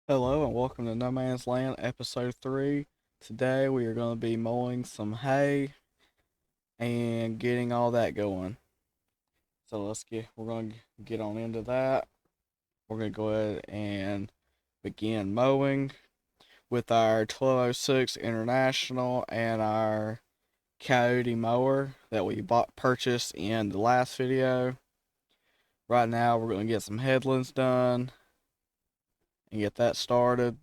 Hello and welcome to No Man's Land episode 3. Today we are going to be mowing some hay and getting all that going. So we're going to get on into that. We're going to go ahead and begin mowing with our 1206 International and our Coyote mower that we purchased in the last video. Right now we're going to get some headlands done and get that started.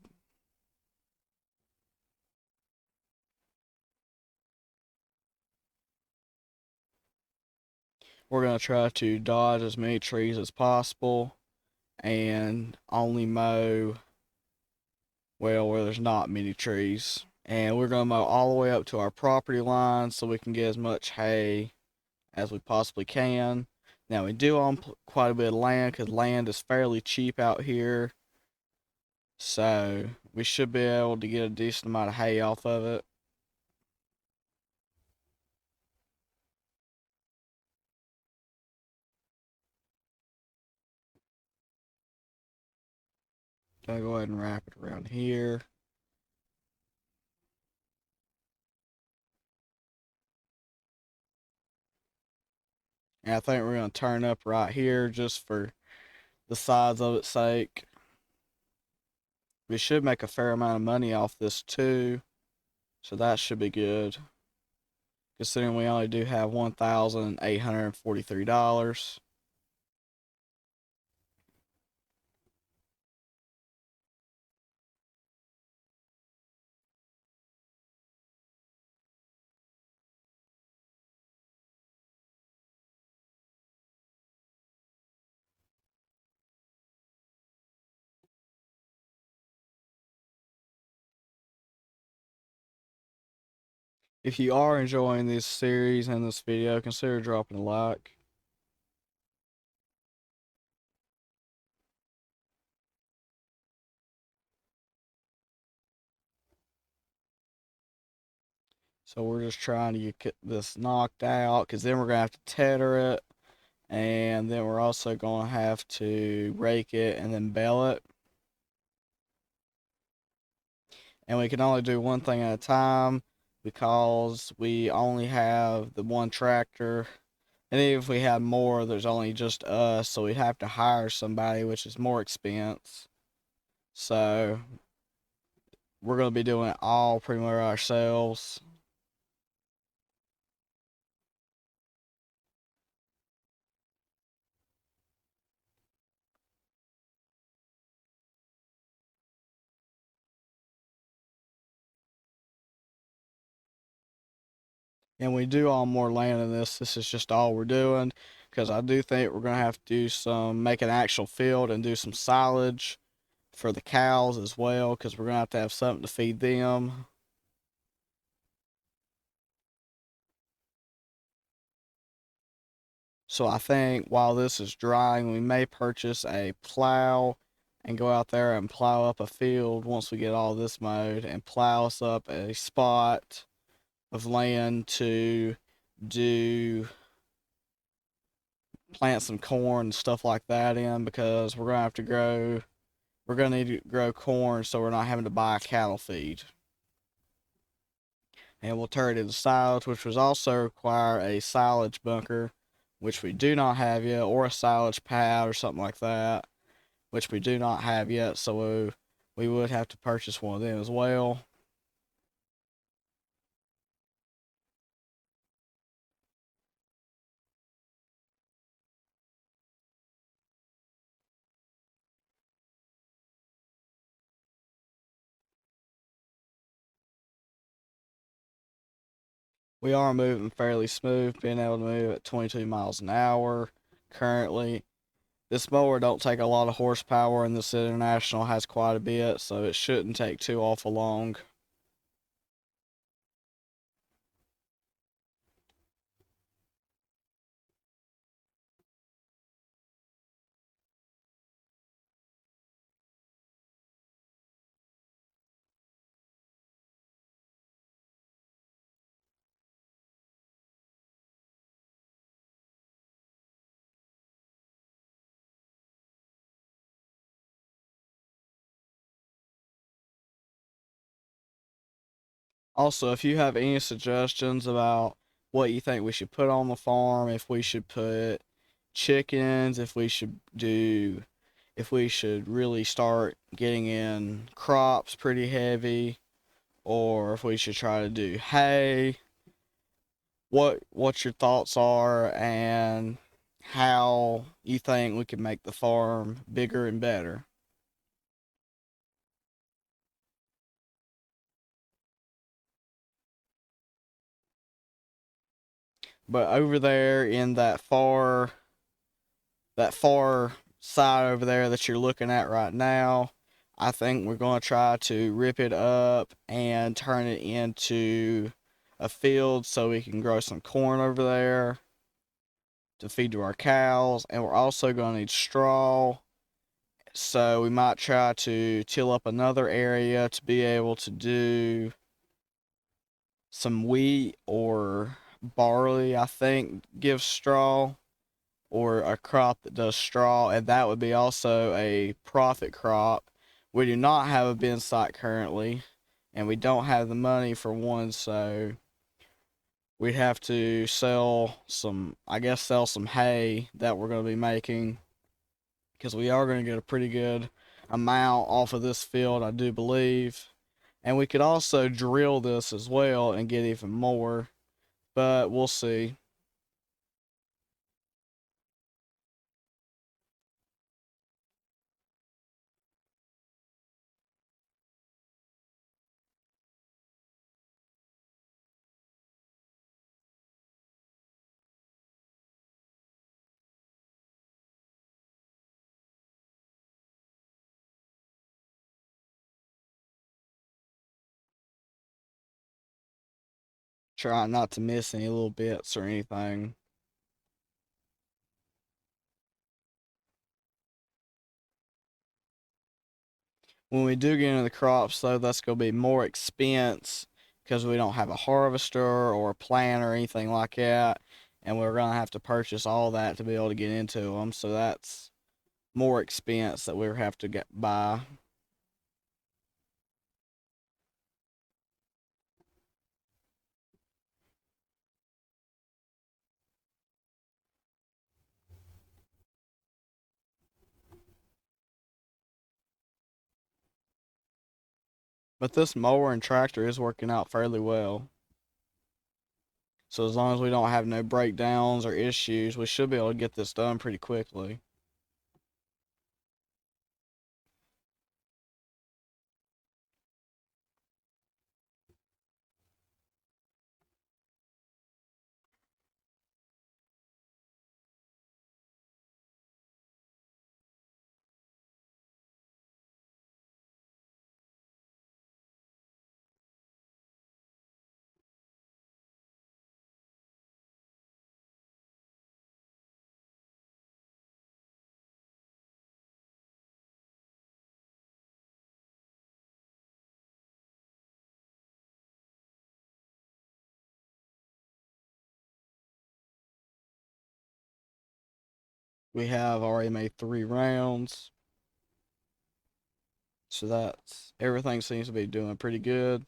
We're going to try to dodge as many trees as possible and only mow, well, where there's not many trees. And we're going to mow all the way up to our property line so we can get as much hay as we possibly can. Now, we do own quite a bit of land because land is fairly cheap out here. So, we should be able to get a decent amount of hay off of it. Gonna go ahead and wrap it around here. And I think we're going to turn up right here just for the size of its sake. We should make a fair amount of money off this too, so that should be good. Considering we only do have $1,843. If you are enjoying this series and this video, consider dropping a like. So we're just trying to get this knocked out because then we're going to have to tether it. And then we're also going to have to rake it and then bale it. And we can only do one thing at a time because we only have the one tractor. And even if we had more, there's only just us, so we'd have to hire somebody, which is more expense. So we're going to be doing it all pretty much ourselves. And we do own more land than this. This is just all we're doing because I do think we're going to have to do make an actual field and do some silage for the cows as well because we're going to have something to feed them. So I think while this is drying, we may purchase a plow and go out there and plow up a field once we get all this mowed and plow us up a spot of land to do plant some corn and stuff like that in because we're gonna need to grow corn so we're not having to buy cattle feed. And we'll turn it into silage, which would also require a silage bunker, which we do not have yet, or a silage pad or something like that, which we do not have yet, so we would have to purchase one of them as well. We are moving fairly smooth, being able to move at 22 miles an hour currently. This mower don't take a lot of horsepower, and this International has quite a bit, so it shouldn't take too awful long. Also, if you have any suggestions about what you think we should put on the farm, if we should put chickens, if we should really start getting in crops pretty heavy, or if we should try to do hay, what your thoughts are and how you think we can make the farm bigger and better. But over there in that far side over there that you're looking at right now, I think we're going to try to rip it up and turn it into a field so we can grow some corn over there to feed to our cows. And we're also going to need straw. So we might try to till up another area to be able to do some wheat or barley, I think, gives straw, or a crop that does straw, and that would be also a profit crop. We do not have a bin site currently, and we don't have the money for one, so we'd have to sell some hay that we're going to be making, because we are going to get a pretty good amount off of this field, I do believe. And we could also drill this as well and get even more, but we'll see. Try not to miss any little bits or anything. When we do get into the crops, though, that's going to be more expense because we don't have a harvester or a planter or anything like that, and we're going to have to purchase all that to be able to get into them. So that's more expense that we have to get buy. But this mower and tractor is working out fairly well. So as long as we don't have no breakdowns or issues, we should be able to get this done pretty quickly. We have already made 3 rounds, so that's everything seems to be doing pretty good.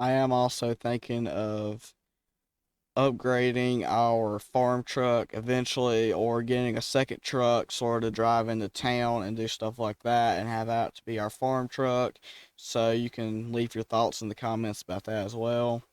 I am also thinking of upgrading our farm truck eventually, or getting a second truck sort of drive into town and do stuff like that and have that to be our farm truck. So you can leave your thoughts in the comments about that as well.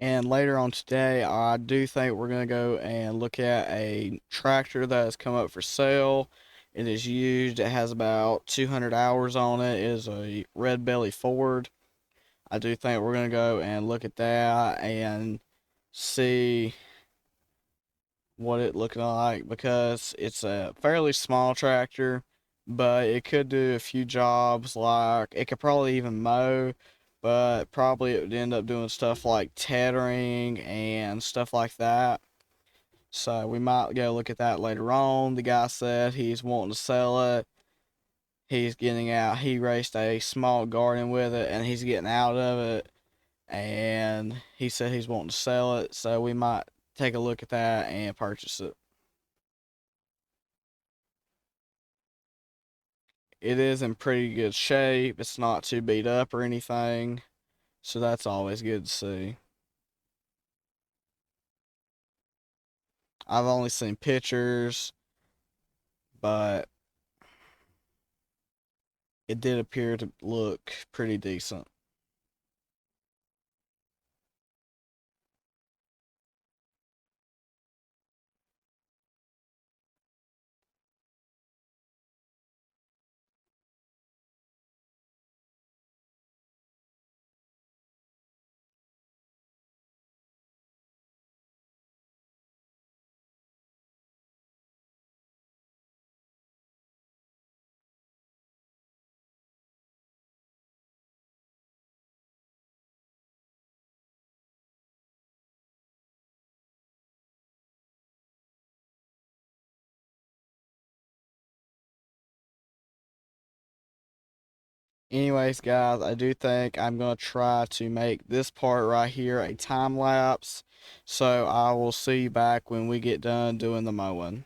And later on today, I do think we're going to go and look at a tractor that has come up for sale. It is used. It has about 200 hours on it. It is a red belly Ford. I do think we're going to go and look at that and see what it looking like, because it's a fairly small tractor, but it could do a few jobs. Like it could probably even mow, but probably it would end up doing stuff like tethering and stuff like that. So we might go look at that later on. The guy said he's wanting to sell it. He's getting out. He raced a small garden with it and he's getting out of it. And he said he's wanting to sell it. So we might take a look at that and purchase it. It is in pretty good shape. It's not too beat up or anything. So that's always good to see. I've only seen pictures, but it did appear to look pretty decent. Anyways, guys, I do think I'm going to try to make this part right here a time lapse. So I will see you back when we get done doing the mowing.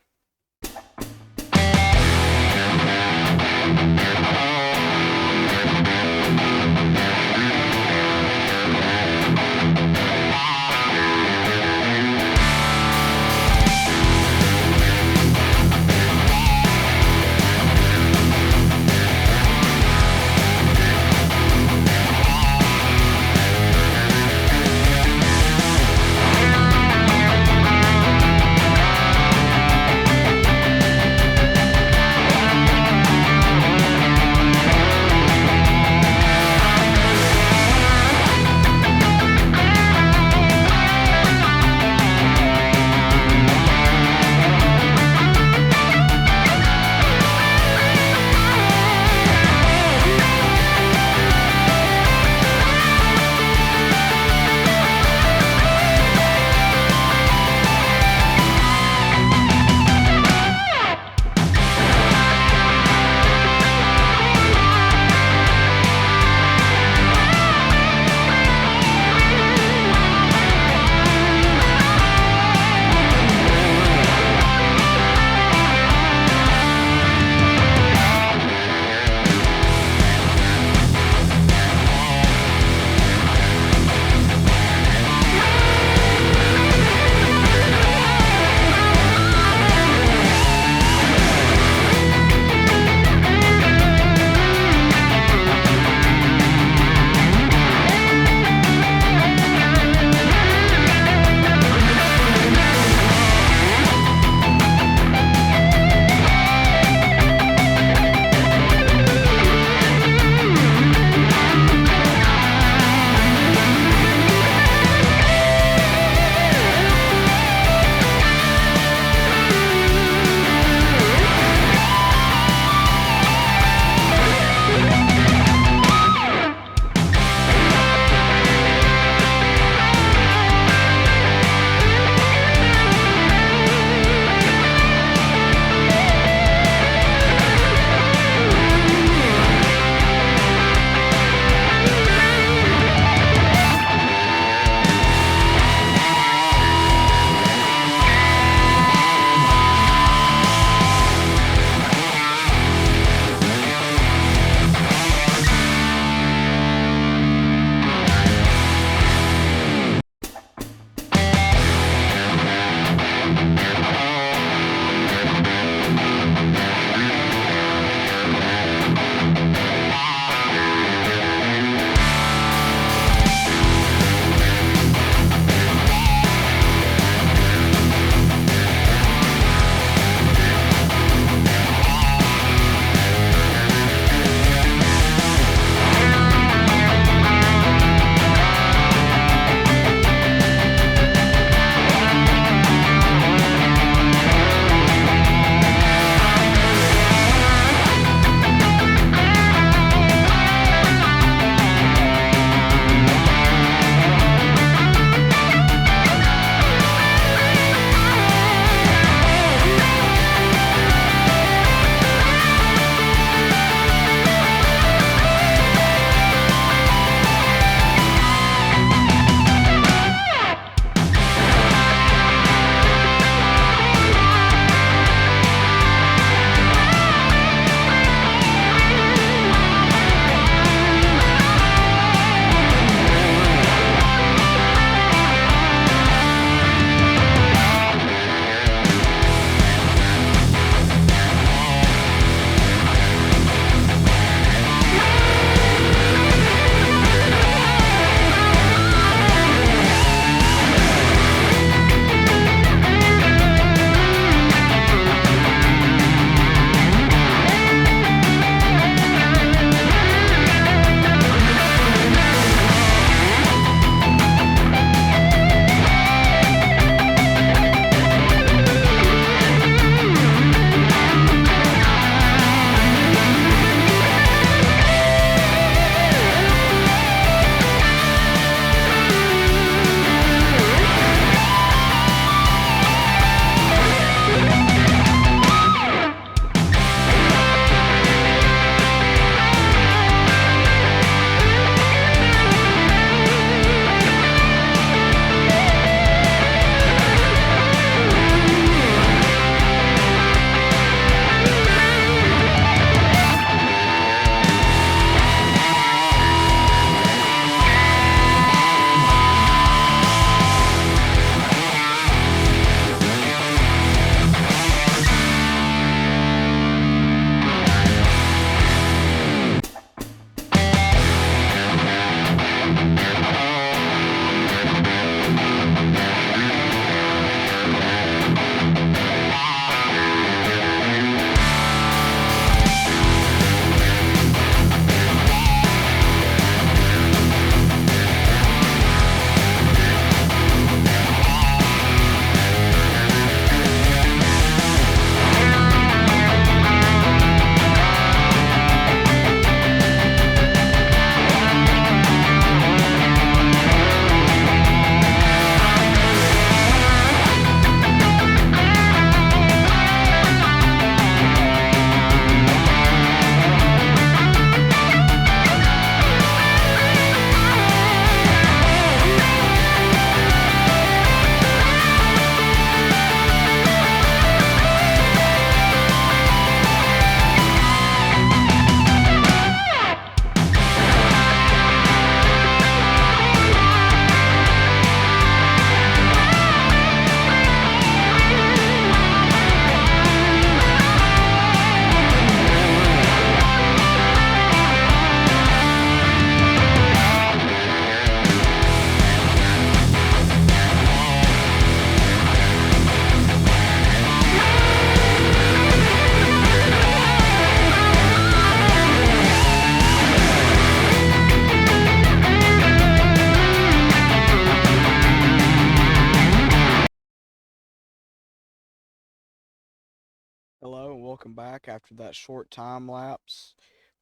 Hello and welcome back after that short time lapse.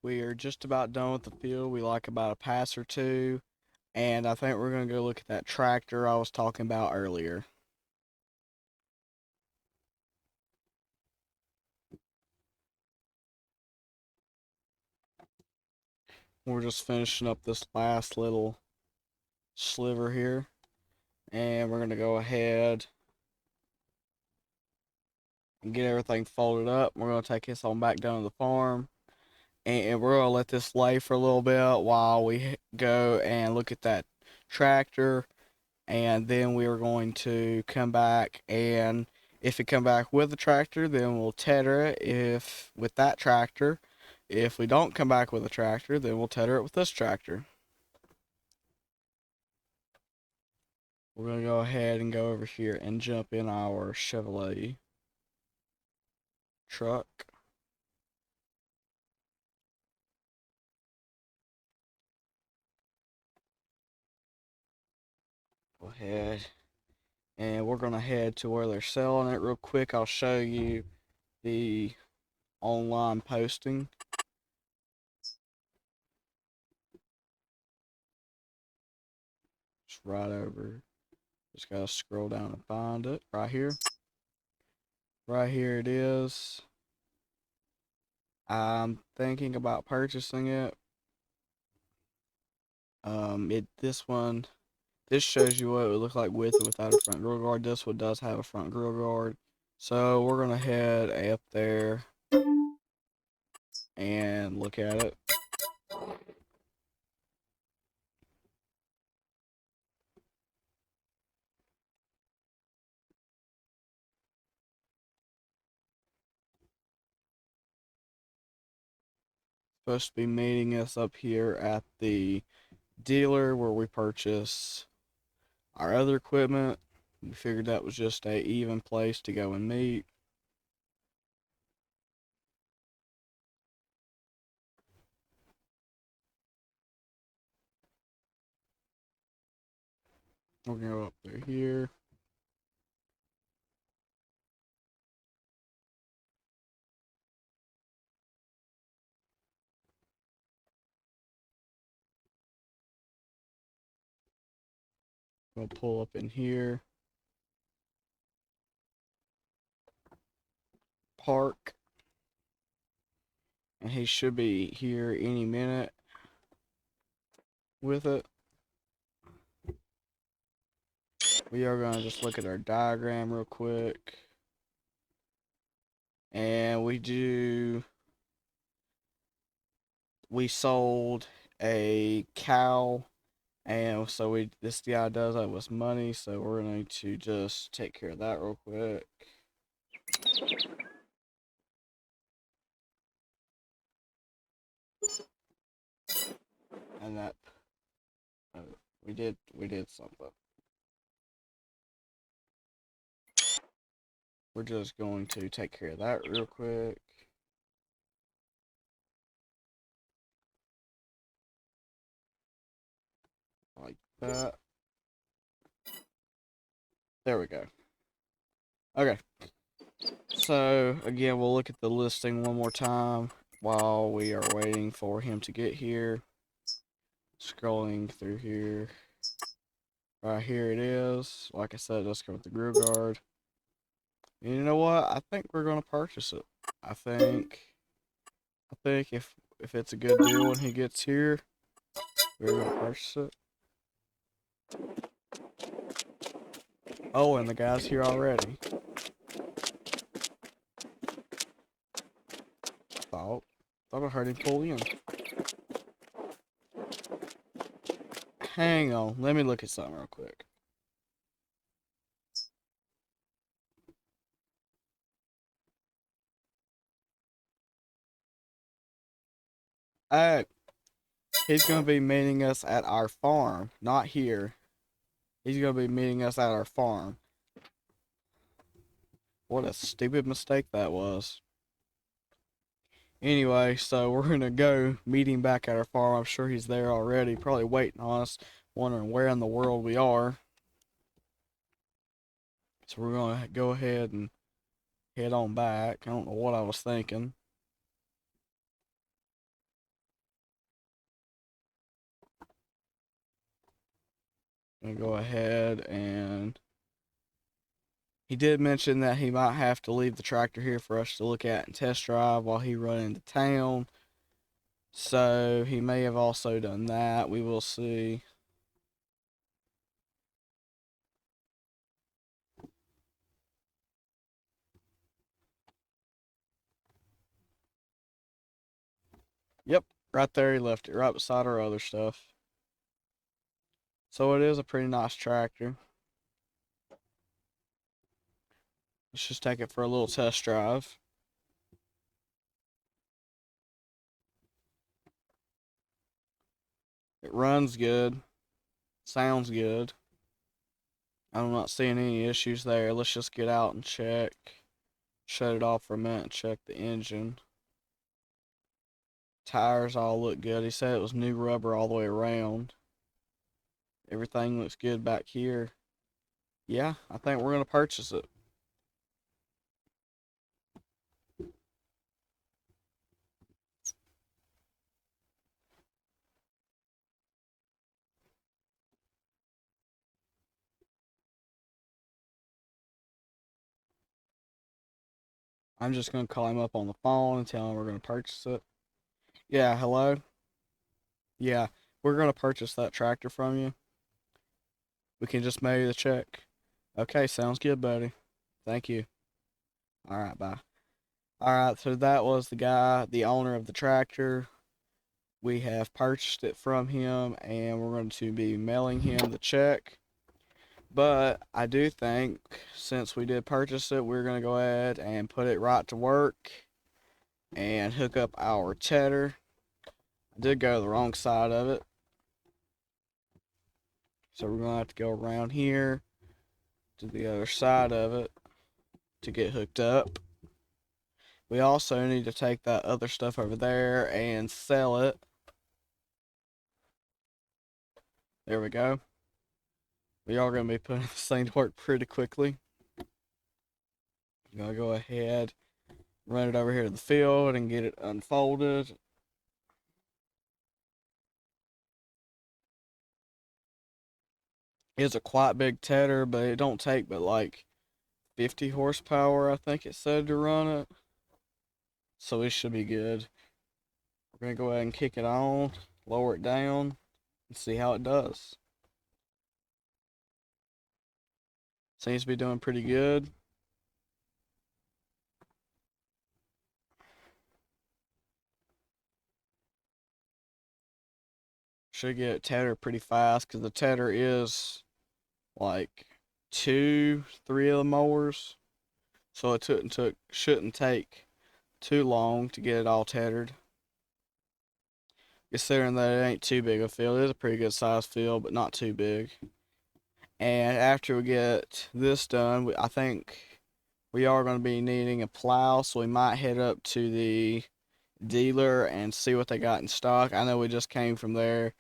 We are just about done with the field. We like about a pass or two, and I think we're going to go look at that tractor I was talking about earlier. We're just finishing up this last little sliver here, and we're going to go ahead and get everything folded up. We're going to take this on back down to the farm, and we're going to let this lay for a little bit while we go and look at that tractor, and then we are going to come back, and if we come back with the tractor, then we'll tether it if with that tractor. If we don't come back with a tractor, then we'll tether it with this tractor. We're going to go ahead and go over here and jump in our Chevrolet truck. Go ahead, and we're going to head to where they're selling it real quick. I'll show you the online posting. Just right over. Just gotta scroll down and find it. Right here. Right here it is. I'm thinking about purchasing it. This shows you what it would look like with or without a front grill guard. This one does have a front grill guard. So we're gonna head up there and look at it. Supposed to be meeting us up here at the dealer where we purchase our other equipment. We figured that was just a even place to go and meet. We're gonna go up there here. We'll pull up in here. Park. And he should be here any minute with it. We are going to just look at our diagram real quick. And we sold a cow, and so this guy does owe us money, so we're going to just take care of that real quick. And that we did something. We're just going to take care of that real quick. Like that. There we go. Okay. So, again, we'll look at the listing one more time while we are waiting for him to get here. Scrolling through here. Right here it is. Like I said, let's go with the grill guard. And you know what? I think we're going to purchase it. I think if it's a good deal when he gets here, we're going to purchase it. Oh, and the guy's here already. Thought I heard him pull in. Hang on, let me look at something real quick. He's gonna be meeting us at our farm, not here. He's gonna be meeting us at our farm. What a stupid mistake that was. Anyway, so we're gonna go meet him back at our farm. I'm sure he's there already, probably waiting on us, wondering where in the world we are. So we're gonna go ahead and head on back. I don't know what I was thinking. I'm gonna go ahead and he did mention that he might have to leave the tractor here for us to look at and test drive while he run into town. So he may have also done that. We will see. Yep, right there he left it, right beside our other stuff. So it is a pretty nice tractor. Let's just take it for a little test drive. It runs good, sounds good. I'm not seeing any issues there. Let's just get out and check. Shut it off for a minute and check the engine. Tires all look good. He said it was new rubber all the way around. Everything looks good back here. Yeah, I think we're going to purchase it. I'm just going to call him up on the phone and tell him we're going to purchase it. Yeah, hello? Yeah, we're going to purchase that tractor from you. We can just mail you the check. Okay, sounds good, buddy. Thank you. All right, bye. All right, so that was the guy, the owner of the tractor. We have purchased it from him, and we're going to be mailing him the check. But I do think, since we did purchase it, we're going to go ahead and put it right to work and hook up our tedder. I did go to the wrong side of it, so we're going to have to go around here to the other side of it to get hooked up. We also need to take that other stuff over there and sell it. There we go. We are going to be putting this thing to work pretty quickly. I'm going to go ahead, run it over here to the field and get it unfolded. It's a quite big tedder, but it don't take but like 50 horsepower, I think it said, to run it. So it should be good. We're going to go ahead and kick it on, lower it down, and see how it does. Seems to be doing pretty good. Should get it tethered pretty fast because the tedder is like 2, 3 of the mowers. So it shouldn't take too long to get it all tethered. Considering that it ain't too big a field, it is a pretty good sized field, but not too big. And after we get this done, I think we are going to be needing a plow, so we might head up to the dealer and see what they got in stock. I know we just came from there,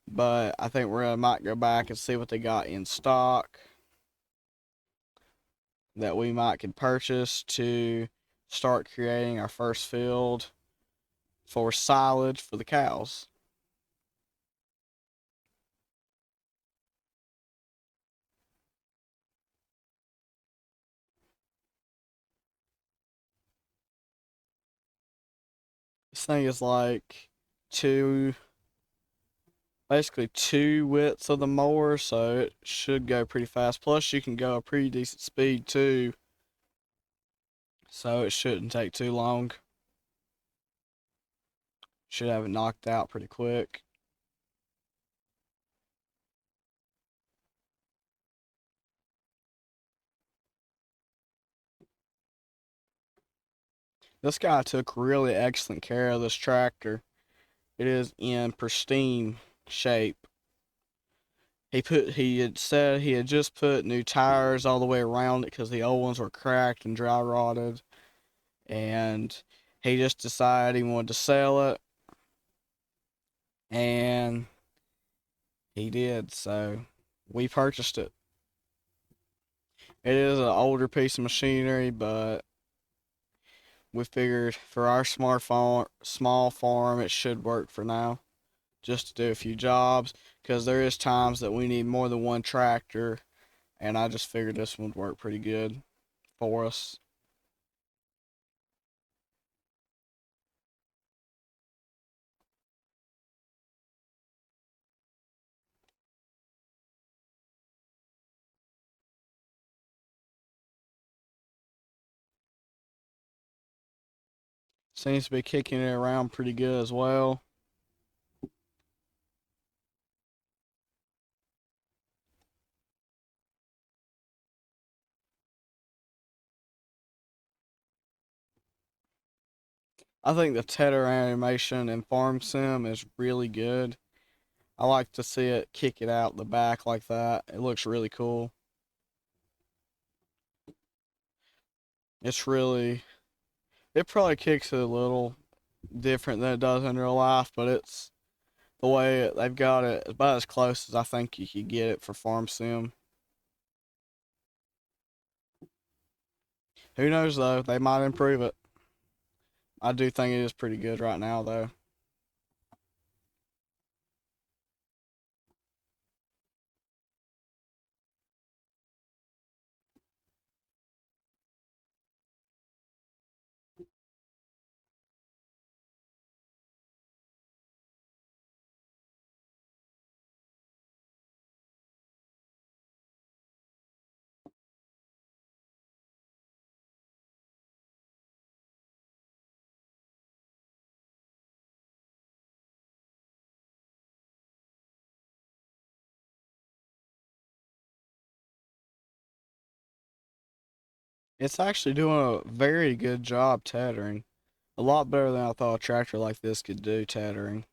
but I think might go back and see what they got in stock that we might can purchase to start creating our first field for silage for the cows. This thing is like two, basically two widths of the mower, so it should go pretty fast. Plus, you can go a pretty decent speed too, so it shouldn't take too long. Should have it knocked out pretty quick. This guy took really excellent care of this tractor. It is in pristine shape. He had said he had just put new tires all the way around it because the old ones were cracked and dry rotted. And he just decided he wanted to sell it. And he did, so we purchased it. It is an older piece of machinery, but we figured for our small farm, it should work for now, just to do a few jobs, because there is times that we need more than one tractor, and I just figured this one would work pretty good for us. Seems to be kicking it around pretty good as well. I think the tether animation in Farm Sim is really good. I like to see it kick it out the back like that. It looks really cool. It's really, it probably kicks it a little different than it does in real life, but it's the way they've got it about as close as I think you could get it for Farm Sim. Who knows though? They might improve it. I do think it is pretty good right now though. It's actually doing a very good job tethering. A lot better than I thought a tractor like this could do tethering.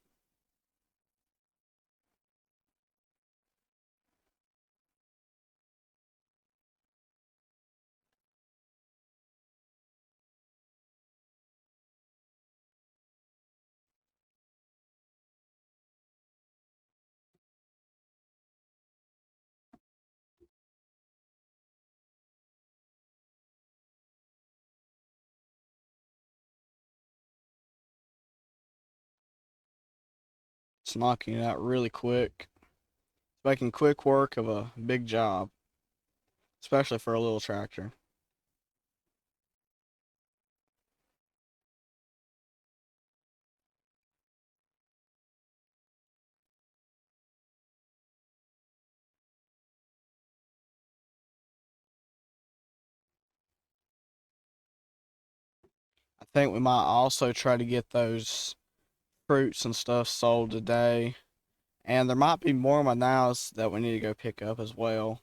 It's knocking it out really quick. It's making quick work of a big job, especially for a little tractor. I think we might also try to get those fruits and stuff sold today. And there might be more nows that we need to go pick up as well.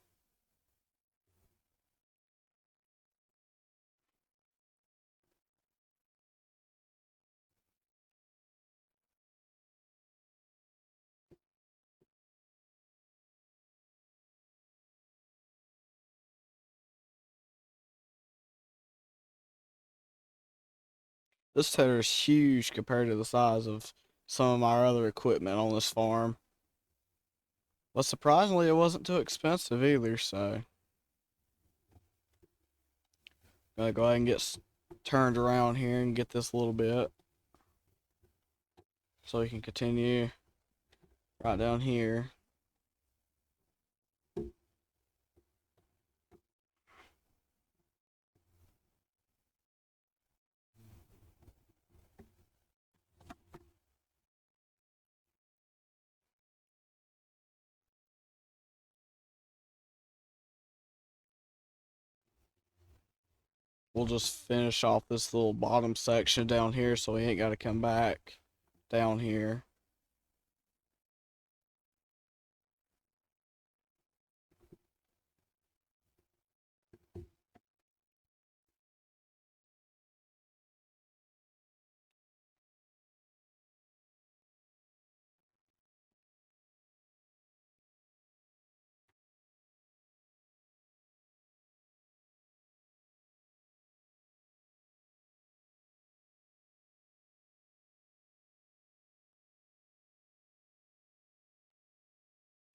This tether is huge compared to the size of some of my other equipment on this farm. But surprisingly, it wasn't too expensive either, so I'm gonna go ahead and get turned around here and get this a little bit so we can continue right down here. We'll just finish off this little bottom section down here so we ain't got to come back down here.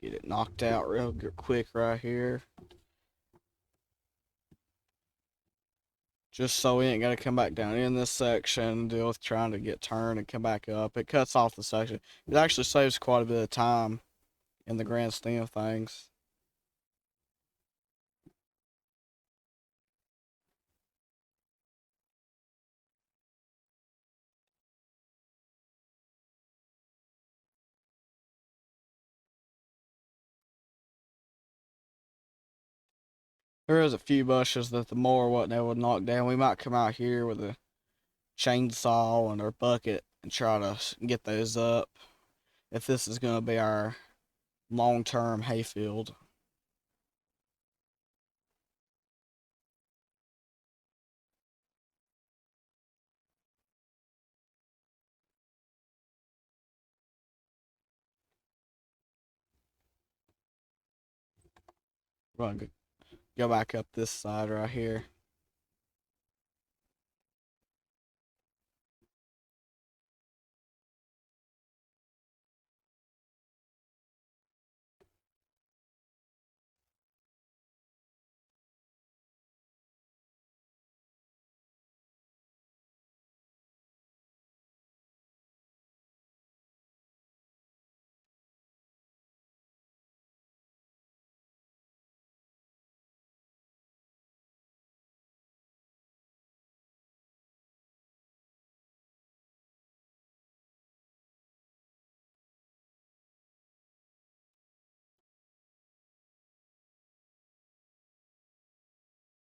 Get it knocked out real quick right here. just so we ain't gotta come back down in this section, deal with trying to get turned and come back up. It cuts off the section. It actually saves quite a bit of time in the grand scheme of things. There is a few bushes that the mower wasn't able to knock down. We might come out here with a chainsaw and our bucket and try to get those up if this is going to be our long-term hayfield. We're going to go back up this side right here.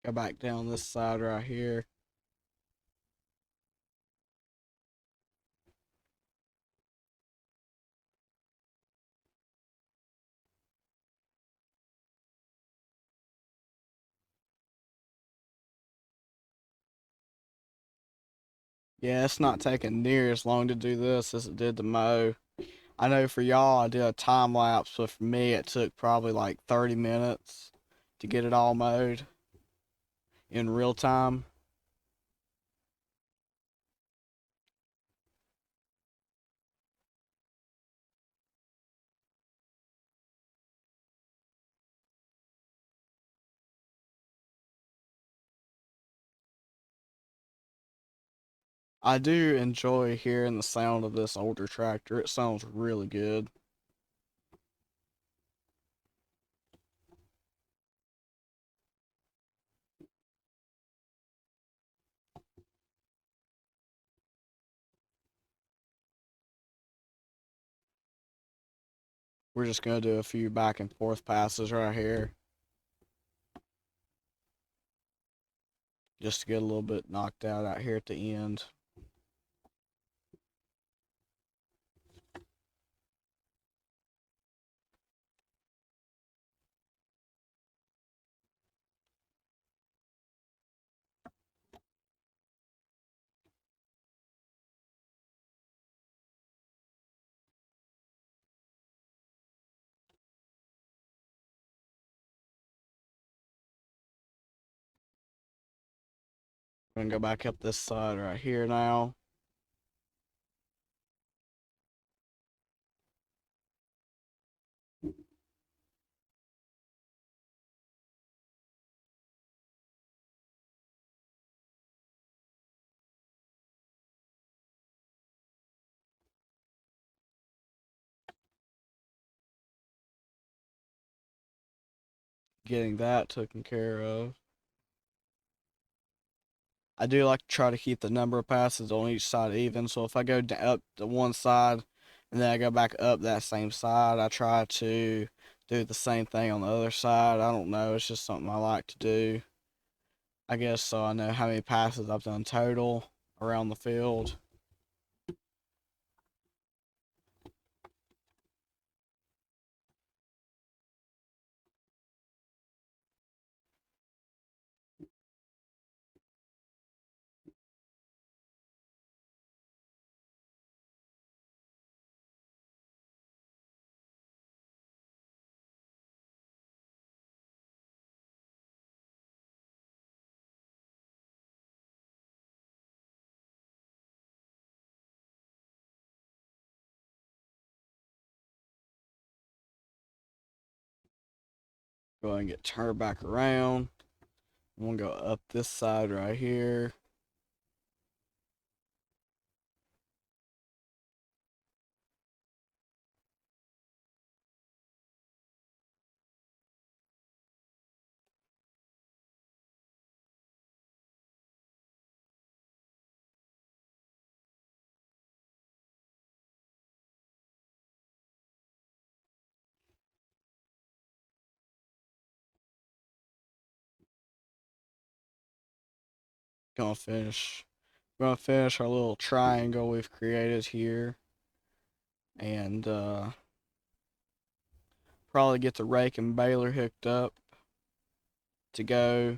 Go back down this side right here. Yeah, it's not taking near as long to do this as it did to mow. I know for y'all, I did a time lapse, but for me, it took probably like 30 minutes to get it all mowed in real time. I do enjoy hearing the sound of this older tractor. It sounds really good. We're just going to do a few back and forth passes right here just to get a little bit knocked out here at the end. We're going to go back up this side right here now. Getting that taken care of. I do like to try to keep the number of passes on each side even. So if I go up to one side and then I go back up that same side, I try to do the same thing on the other side. I don't know. It's just something I like to do. I guess so I know how many passes I've done total around the field. Go ahead and get turned back around. I'm gonna go up this side right here. Gonna finish. We're gonna finish our little triangle we've created here, and probably get the rake and baler hooked up to go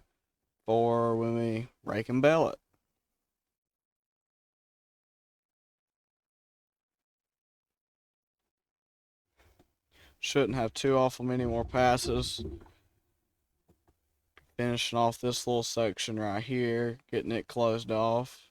for when we rake and bale it. Shouldn't have too awful many more passes. Finishing off this little section right here, getting it closed off.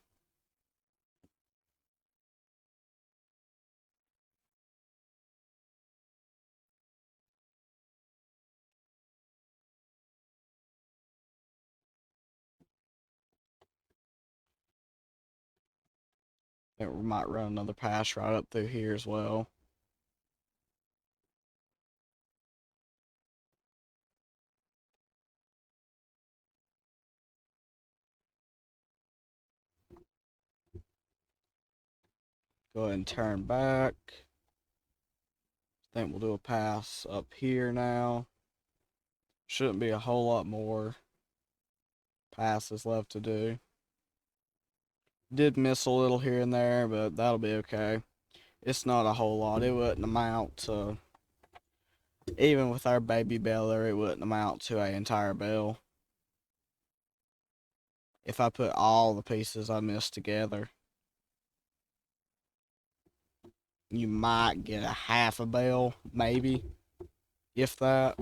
I think we might run another pass right up through here as well. Go ahead and turn back. I think we'll do a pass up here now. Shouldn't be a whole lot more passes left to do. Did miss a little here and there, but that'll be okay. It's not a whole lot. It wouldn't amount to, even with our baby baler, it wouldn't amount to an entire bale if I put all the pieces I missed together. You might get a half a bale, maybe, if that.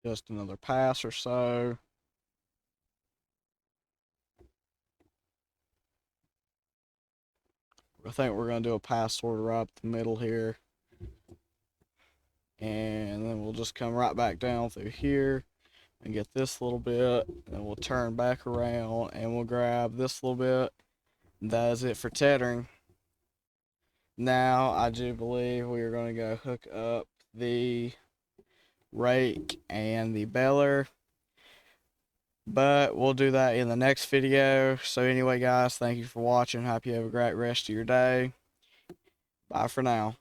Just another pass or so. I think we're going to do a pass sort of right up the middle here. And then we'll just come right back down through here and get this little bit. And we'll turn back around and we'll grab this little bit. That is it for tethering. Now, I do believe we are going to go hook up the rake and the baler. But we'll do that in the next video. So anyway, guys, thank you for watching. Hope you have a great rest of your day. Bye for now.